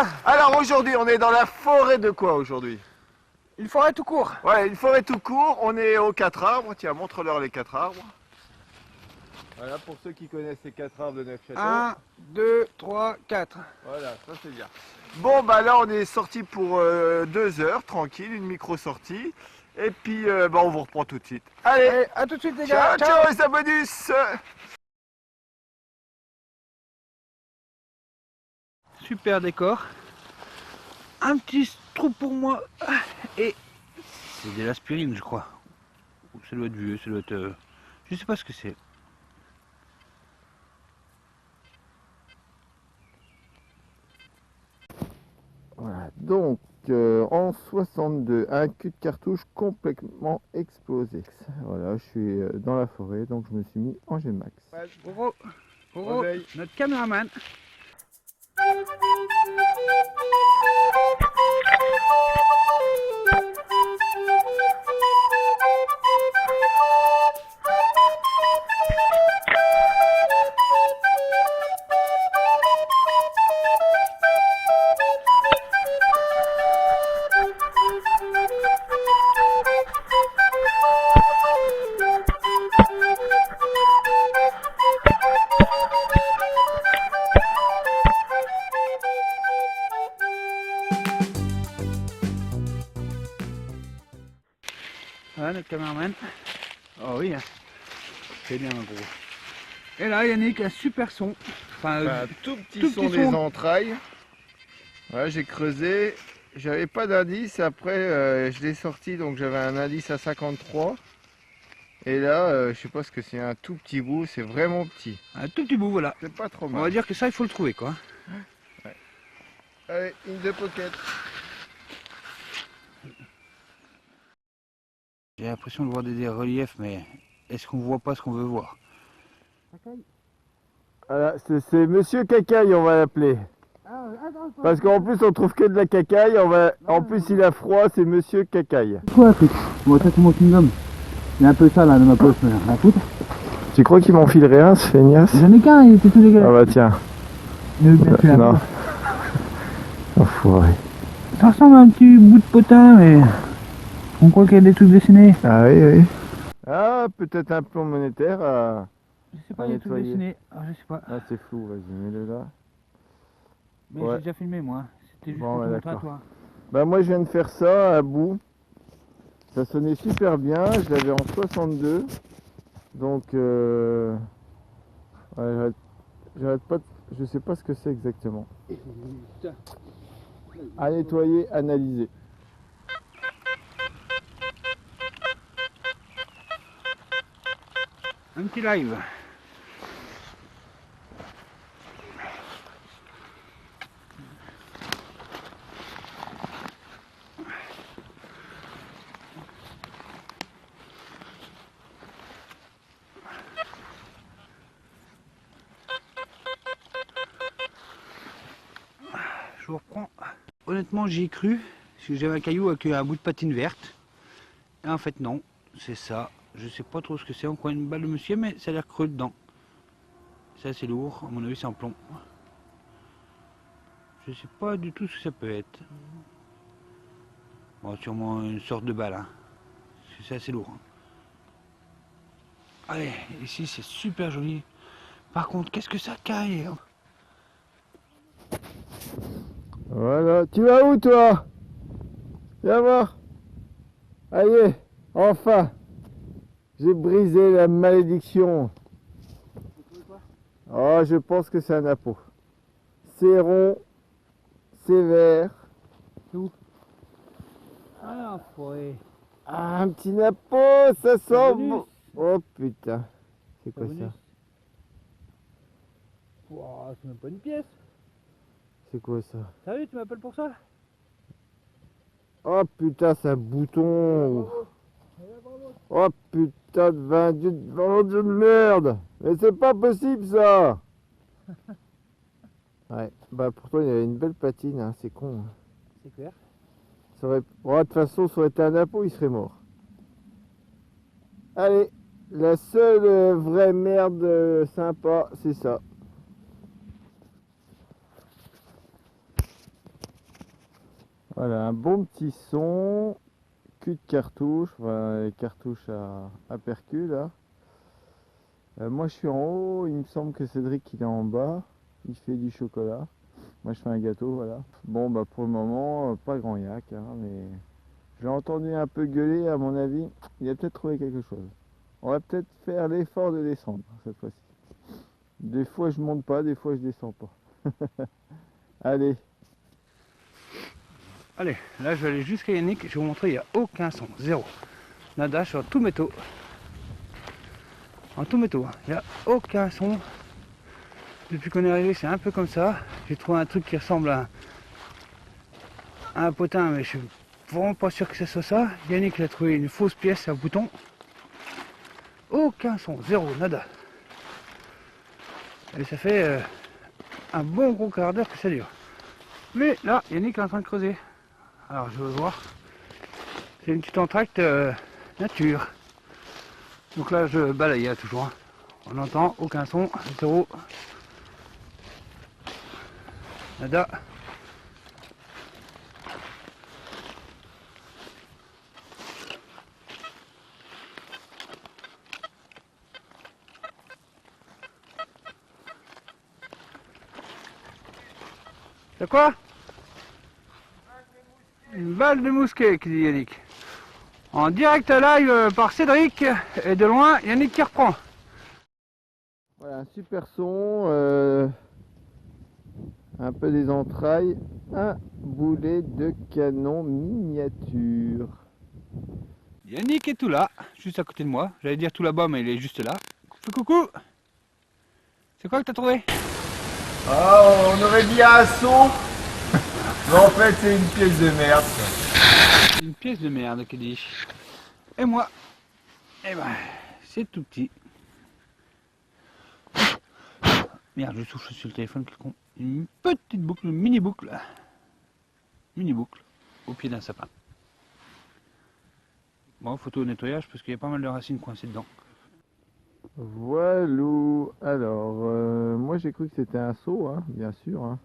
va? Alors aujourd'hui, on est dans la forêt de quoi aujourd'hui? Une forêt tout court. Ouais, une forêt tout court, on est aux 4 arbres. Tiens, montre-leur les 4 arbres. Voilà, pour ceux qui connaissent les 4 arbres de Neufchâteau. 1, 2, 3, 4. Voilà, ça c'est bien. Bon, bah là, on est sorti pour 2 heures, tranquille, une micro-sortie. Et puis, bah, on vous reprend tout de suite. Allez, Allez, à tout de suite les gars. ciao, ciao les abonnus. Super décor. Un petit trou pour moi. Et c'est de l'aspirine, je crois. Ça doit être vieux, ça doit être... Je sais pas ce que c'est. Voilà, donc en 62, un cul de cartouche complètement explosé. Voilà, je suis dans la forêt, donc je me suis mis en G-Max. Roro, notre caméraman. Voilà notre caméraman. Oh oui, hein. C'est bien gros. Et là Yannick, un super son. Enfin, Un tout petit son des entrailles. Voilà, j'ai creusé. J'avais pas d'indice. Après, je l'ai sorti, donc j'avais un indice à 53. Et là, je sais pas ce que c'est, un tout petit bout. C'est vraiment petit. un tout petit bout, voilà. C'est pas trop On mal. va dire que ça, il faut le trouver quoi. Ouais. Allez, une de pocket. J'ai l'impression de voir des reliefs, mais est-ce qu'on voit pas ce qu'on veut voir? Voilà, c'est Monsieur Cacaille, on va l'appeler. Parce qu'en plus on trouve que de la cacaille, en plus il a froid, c'est Monsieur Cacaille. Quoi, truc? Bon, ça c'est mon chewing-gum. Il y a un peu ça là dans ma poche, mais rien à foutre. Tu crois qu'il m'enfilerait un, ce feignasse? J'en ai qu'un, il était tout dégueulasse. Ah bah tiens. Non. Enfoiré. Ça ressemble à un petit bout de potin, mais on croit qu'il y a des trucs dessinés. Ah oui, oui. Ah, peut-être un plomb monétaire à... Je sais pas, il y a des trucs nettoyer. dessinés. Ah, je sais pas. Ah, c'est flou, vas-y, mets-le là. Mais Ouais. j'ai déjà filmé moi. C'était juste Bon, pour ouais, te montrer à d'accord. toi. Bah moi je viens de faire ça à bout. Ça sonnait super bien, je l'avais en 62. Donc ouais, j'arrête pas de... Je sais pas ce que c'est exactement. À nettoyer, analyser. Un petit live. Je vous reprends. Honnêtement, j'y ai cru. Parce que j'avais un caillou avec un bout de patine verte. Et en fait, non. C'est ça. Je sais pas trop ce que c'est. On croit une balle de monsieur, mais ça a l'air creux dedans. C'est assez lourd. À mon avis, c'est en plomb. Je sais pas du tout ce que ça peut être. Bon, sûrement une sorte de balle. Hein. Parce que c'est assez lourd. Hein. Allez, ici, c'est super joli. Par contre, qu'est-ce que ça caille? Voilà, tu vas où toi? Viens voir. Allez, enfin. J'ai brisé la malédiction. Oh, je pense que c'est un napo. C'est rond, c'est vert. Ah, forêt. Ah, un petit napo, ça sent bon. Oh putain, c'est quoi ça? Wow, c'est même pas une pièce. C'est quoi ça? Sérieux, tu m'appelles pour ça? Oh putain, c'est un bouton. Oh putain de Dieu de merde. Mais c'est pas possible ça. Ouais, bah pourtant il y avait une belle patine, hein. C'est con. Hein. C'est clair. Ça aurait... oh, de toute façon, ça aurait été un napo, il serait mort. Allez, la seule vraie merde sympa, c'est ça. Voilà, un bon petit son, cul de cartouche, voilà, les cartouches à percu là. Moi je suis en haut, il me semble que Cédric il est en bas, il fait du chocolat. Moi je fais un gâteau, voilà. Bon bah pour le moment, pas grand yak, hein, mais j'ai entendu un peu gueuler, à mon avis, il a peut-être trouvé quelque chose. On va peut-être faire l'effort de descendre cette fois-ci. Des fois je monte pas, des fois je descends pas. Allez. Allez, là je vais aller jusqu'à Yannick, je vais vous montrer, il n'y a aucun son, zéro. Nada sur tout métaux. En tout métaux, il n'y a aucun son. Depuis qu'on est arrivé, c'est un peu comme ça. J'ai trouvé un truc qui ressemble à un potin, mais je suis vraiment pas sûr que ce soit ça. Yannick il a trouvé une fausse pièce à bouton. Aucun son, zéro, nada. Et ça fait un bon gros quart d'heure que ça dure. Mais là, Yannick est en train de creuser. Alors je vais voir. C'est une petite entracte nature. Donc là je balaye hein, toujours. On n'entend aucun son, zéro. Nada. C'est quoi? Une balle de mousquet, qui dit Yannick. En direct live par Cédric, et de loin, Yannick qui reprend. Voilà, un super son, un peu des entrailles, un boulet de canon miniature. Yannick est tout là, juste à côté de moi. J'allais dire tout là-bas, mais il est juste là. Fais coucou. C'est quoi que t'as trouvé? Ah, on aurait dit un son, mais en fait c'est une pièce de merde. Une pièce de merde, qui dit. Et moi, eh ben, c'est tout petit. Merde, je souffle sur le téléphone, quel con. Une petite boucle, une mini boucle. Mini boucle, au pied d'un sapin. Bon, photo au nettoyage parce qu'il y a pas mal de racines coincées dedans. Voilou. Alors, moi j'ai cru que c'était un seau, hein, bien sûr. Hein.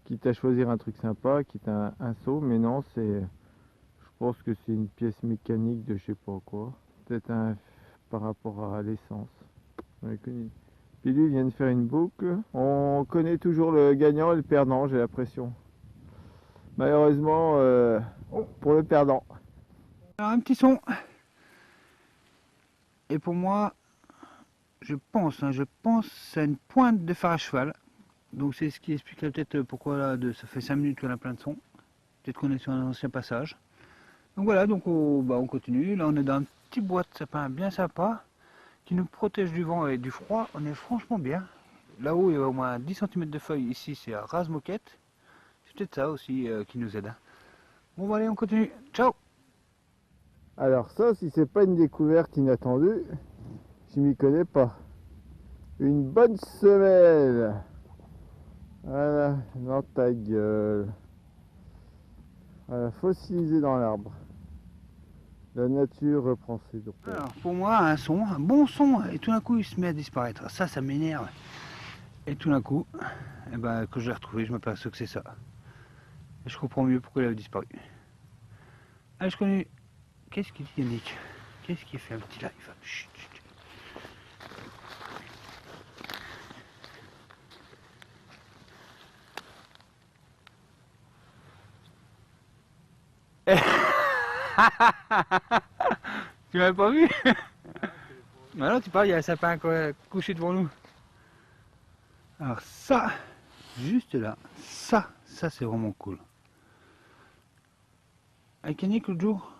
Quitte à choisir un truc sympa, quitte à un seau, mais non, c'est. Je pense que c'est une pièce mécanique de je sais pas quoi. Peut-être un par rapport à l'essence. Puis lui vient de faire une boucle. On connaît toujours le gagnant et le perdant, j'ai l'impression. Malheureusement, pour le perdant. Alors, un petit son. Et pour moi, je pense à une pointe de phare à cheval. Donc c'est ce qui expliquerait peut-être pourquoi là, ça fait 5 minutes qu'on a plein de sons. Peut-être qu'on est sur un ancien passage. Donc voilà, donc on continue. Là on est dans un petit bois de sapin bien sympa qui nous protège du vent et du froid. On est franchement bien. Là-haut il y a au moins 10 cm de feuilles. Ici c'est à rase moquette. C'est peut-être ça aussi qui nous aide. Bon bah, allez, on continue. Ciao. Alors ça, si c'est pas une découverte inattendue, je m'y connais pas. Une bonne semelle. Voilà, dans ta gueule. Voilà, fossilisé dans l'arbre. La nature reprend ses droits. Alors pour moi un son, un bon son, et tout d'un coup il se met à disparaître. Ça m'énerve. Et tout d'un coup, eh ben, quand je l'ai retrouvé, je m'aperçois que c'est ça. Et je comprends mieux pourquoi il avait disparu. Allez, je connais. Qu'est-ce qu'il dit Yannick? Qu'est-ce qu'il fait un petit live? Chut, chut. Tu m'avais pas vu? Maintenant tu parles, il y a un sapin couché devant nous. Alors ça, juste là, ça c'est vraiment cool. Avec Yannick l'autre jour,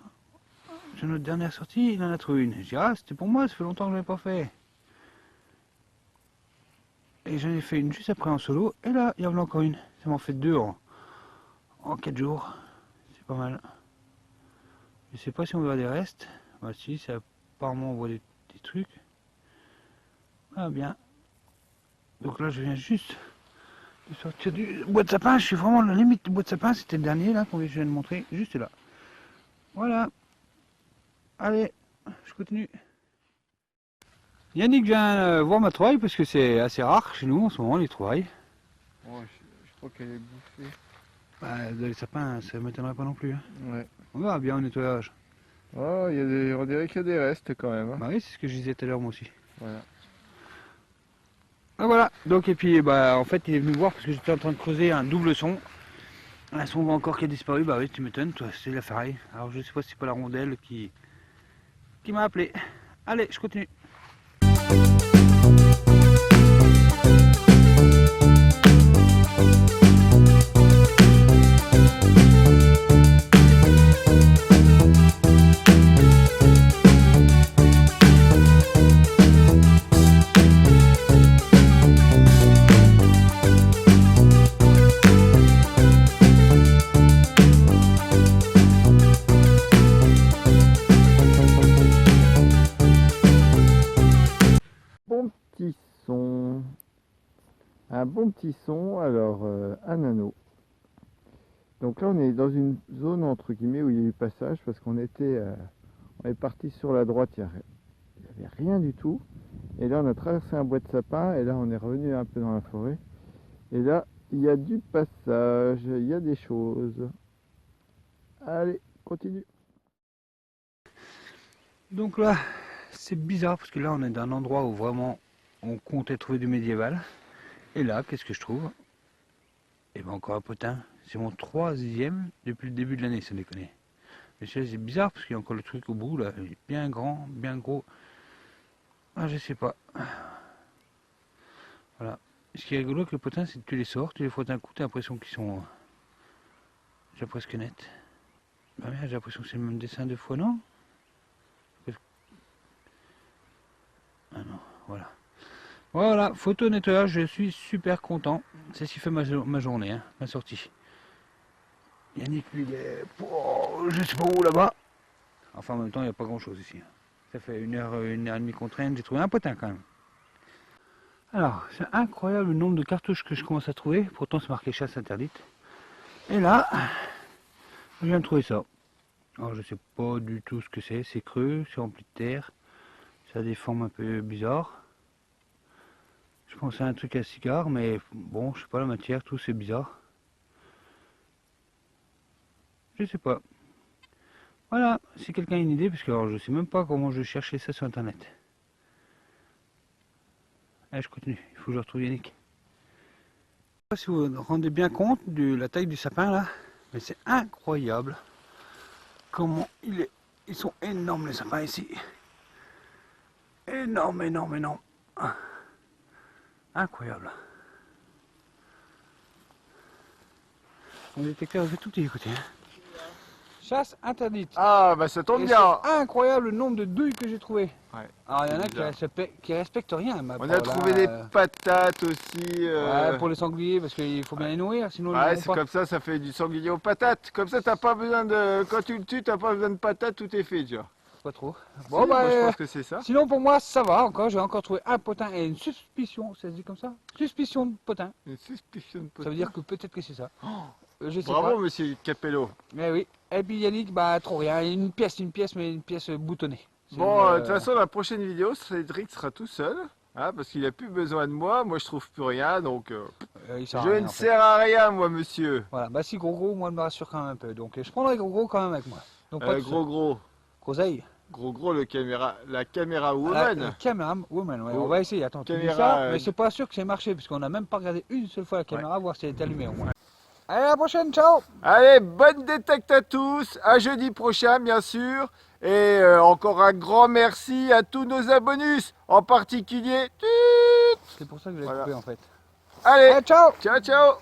sur notre dernière sortie, il en a trouvé une. Je dis ah c'était pour moi, ça fait longtemps que je l'ai pas fait. Et j'en ai fait une juste après en solo, et là il y en a encore une. Ça m'en fait deux en 4 jours. C'est pas mal. Je sais pas si on voit des restes. Bah si, ça, apparemment on voit des trucs. Ah bien. Donc là je viens juste de sortir du bois de sapin. Je suis vraiment à la limite du bois de sapin. C'était le dernier là qu'on vient de montrer. Juste là. Voilà. Allez, je continue. Yannick vient voir ma trouvaille parce que c'est assez rare chez nous en ce moment les trouvailles. Oh, je crois qu'elle est bouffée. Bah, les sapins, ça m'étonnerait pas non plus. Hein. Ouais. On verra bien au nettoyage. Oh, on dirait qu'il y a des restes quand même. Hein. Bah oui, c'est ce que je disais tout à l'heure moi aussi. Voilà. Ah, voilà, donc et puis bah en fait il est venu me voir parce que j'étais en train de creuser un double son. Un son encore qui a disparu, bah oui tu m'étonnes, toi c'est la ferraille. Alors je sais pas si c'est pas la rondelle qui m'a appelé. Allez, je continue. Un bon petit son, alors un anneau. Donc là on est dans une zone entre guillemets où il y a eu passage parce qu'on on est parti sur la droite, il n'y avait rien du tout. Et là on a traversé un bois de sapin et là on est revenu un peu dans la forêt. Et là il y a du passage, il y a des choses. Allez, continue. Donc là c'est bizarre parce que là on est dans un endroit où vraiment on comptait trouver du médiéval. Et là qu'est-ce que je trouve? Et ben encore un potin. C'est mon 3e depuis le début de l'année, ça déconne. Mais c'est bizarre parce qu'il y a encore le truc au bout là, il est bien grand, bien gros. Ah je sais pas. Voilà. Ce qui est rigolo avec le potin, c'est que tu les sors, tu les frottes un coup, t'as l'impression qu'ils sont déjà presque nets. Bah merde, j'ai l'impression que c'est le même dessin deux fois, non? Ah non, voilà. Voilà, photo nettoyage, je suis super content. C'est ce qui fait ma journée, hein, ma sortie. Yannick, lui, il est... Oh, je sais pas où là-bas. Enfin, en même temps, il n'y a pas grand-chose ici. Ça fait 1h et demie qu'on traîne, j'ai trouvé un potin quand même. Alors, c'est incroyable le nombre de cartouches que je commence à trouver. Pourtant, c'est marqué chasse interdite. Et là, je viens de trouver ça. Alors, je sais pas du tout ce que c'est creux, c'est rempli de terre. Ça a des formes un peu bizarres. Je pensais à un truc à cigare, mais bon, je sais pas, la matière, tout c'est bizarre. Je sais pas. Voilà, si quelqu'un a une idée, parce que alors, je sais même pas comment je cherchais ça sur internet. Allez, je continue, il faut que je retrouve Yannick. Je sais pas si vous vous rendez bien compte de la taille du sapin là, mais c'est incroyable comment il est. Ils sont énormes les sapins ici. Énorme, énorme, énorme. Incroyable. Mon détecteur fait tout écouter. Chasse interdite. Ah bah ça tombe Et bien. c'est incroyable le nombre de douilles que j'ai trouvé. Ouais, Alors il y en a qui respectent rien. on a trouvé des patates aussi. Ouais, pour les sangliers parce qu'il faut bien les nourrir, sinon Ouais, ils c'est vont pas. comme ça fait du sanglier aux patates. Comme ça, t'as pas besoin de. Quand tu le tues, t'as pas besoin de patates, tout est fait, tu vois. Pas trop. Bon, bah, moi, je pense que c'est ça. Sinon pour moi ça va encore, j'ai encore trouvé un potin et une suspicion, ça se dit comme ça? Suspicion de potin. Une suspicion de potin. Ça veut dire que peut-être que c'est ça. Je sais Bravo, pas. monsieur Capello. Mais oui. Et puis Yannick, bah trop rien, une pièce, mais une pièce boutonnée. Bon, de toute façon, la prochaine vidéo, Cédric sera tout seul. Hein, parce qu'il a plus besoin de moi. Moi, je trouve plus rien. Donc, je ne sers à rien, moi, monsieur. Voilà, bah si gros, moi, je me rassure quand même un peu. Donc, je prendrai gros quand même avec moi. Donc, pas Gros. Groseille. Gros, la caméra woman. La caméra woman, ouais. Oh. On va essayer. Attends, tu dis Caméra, ça, mais c'est pas sûr que c'est marché, parce qu'on n'a même pas regardé une seule fois la caméra, voir si elle est allumée au moins. Allez, à la prochaine, ciao! Allez, bonne détecte à tous. À jeudi prochain, bien sûr. Et encore un grand merci à tous nos abonnés, en particulier. C'est pour ça que je l'ai coupé en fait. Allez, ciao! ciao.